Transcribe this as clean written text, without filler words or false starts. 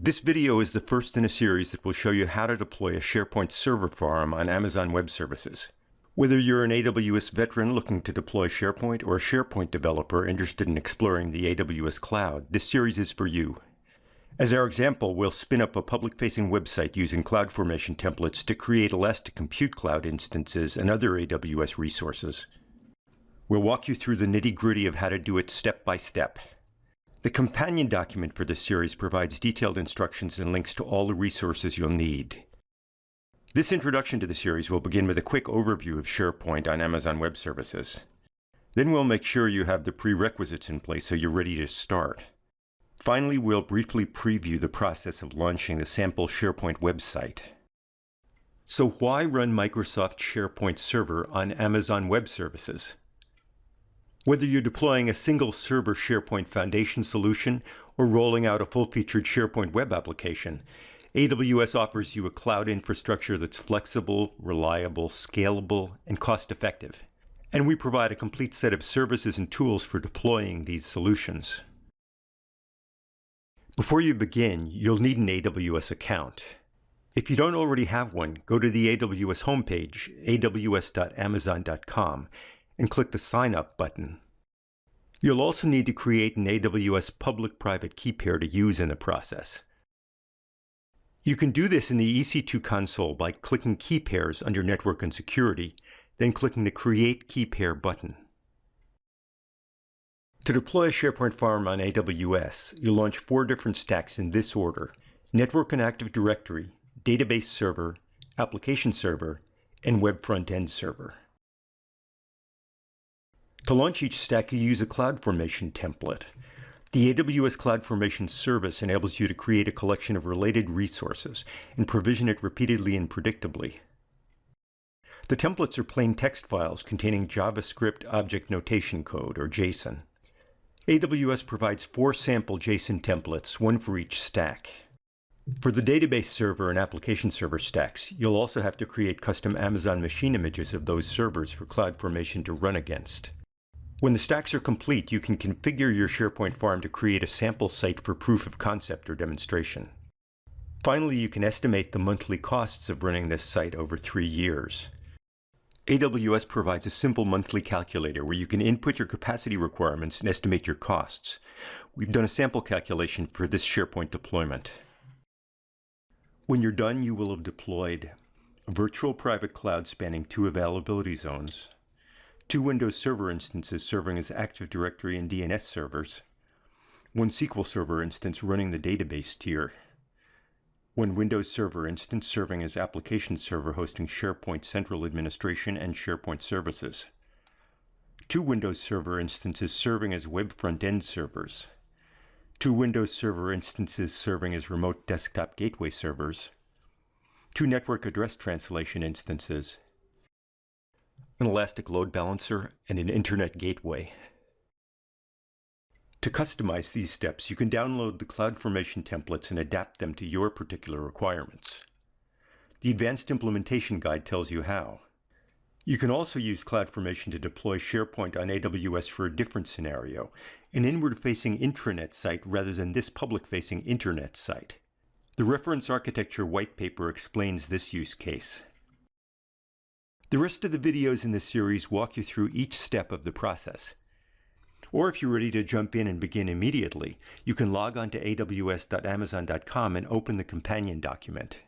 This video is the first in a series that will show you how to deploy a SharePoint server farm on Amazon Web Services. Whether you're an AWS veteran looking to deploy SharePoint or a SharePoint developer interested in exploring the AWS cloud, this series is for you. As our example, we'll spin up a public-facing website using CloudFormation templates to create elastic compute cloud instances and other AWS resources. We'll walk you through the nitty-gritty of how to do it step by step. The companion document for this series provides detailed instructions and links to all the resources you'll need. This introduction to the series will begin with a quick overview of SharePoint on Amazon Web Services. Then we'll make sure you have the prerequisites in place so you're ready to start. Finally, we'll briefly preview the process of launching the sample SharePoint website. So why run Microsoft SharePoint Server on Amazon Web Services? Whether you're deploying a single server SharePoint Foundation solution or rolling out a full-featured SharePoint web application, AWS offers you a cloud infrastructure that's flexible, reliable, scalable, and cost-effective. And we provide a complete set of services and tools for deploying these solutions. Before you begin, you'll need an AWS account. If you don't already have one, go to the AWS homepage, aws.amazon.com, and click the Sign Up button. You'll also need to create an AWS public-private key pair to use in the process. You can do this in the EC2 console by clicking Key Pairs under Network and Security, then clicking the Create Key Pair button. To deploy a SharePoint farm on AWS, you'll launch 4 different stacks in this order: Network and Active Directory, Database Server, Application Server, and Web Front-End Server. To launch each stack, you use a CloudFormation template. The AWS CloudFormation service enables you to create a collection of related resources and provision it repeatedly and predictably. The templates are plain text files containing JavaScript Object Notation Code, or JSON. AWS provides 4 sample JSON templates, one for each stack. For the database server and application server stacks, you'll also have to create custom Amazon machine images of those servers for CloudFormation to run against. When the stacks are complete, you can configure your SharePoint farm to create a sample site for proof of concept or demonstration. Finally, you can estimate the monthly costs of running this site over 3 years. AWS provides a simple monthly calculator where you can input your capacity requirements and estimate your costs. We've done a sample calculation for this SharePoint deployment. When you're done, you will have deployed a virtual private cloud spanning 2 availability zones, 2 Windows Server instances serving as Active Directory and DNS servers, 1 SQL Server instance running the database tier, 1 Windows Server instance serving as Application Server hosting SharePoint Central Administration and SharePoint Services, 2 Windows Server instances serving as Web Front-End servers, 2 Windows Server instances serving as Remote Desktop Gateway servers, 2 Network Address Translation instances, an elastic load balancer, and an internet gateway. To customize these steps, you can download the CloudFormation templates and adapt them to your particular requirements. The Advanced Implementation Guide tells you how. You can also use CloudFormation to deploy SharePoint on AWS for a different scenario, an inward-facing intranet site rather than this public-facing internet site. The Reference Architecture white paper explains this use case. The rest of the videos in this series walk you through each step of the process. Or if you're ready to jump in and begin immediately, you can log on to aws.amazon.com and open the companion document.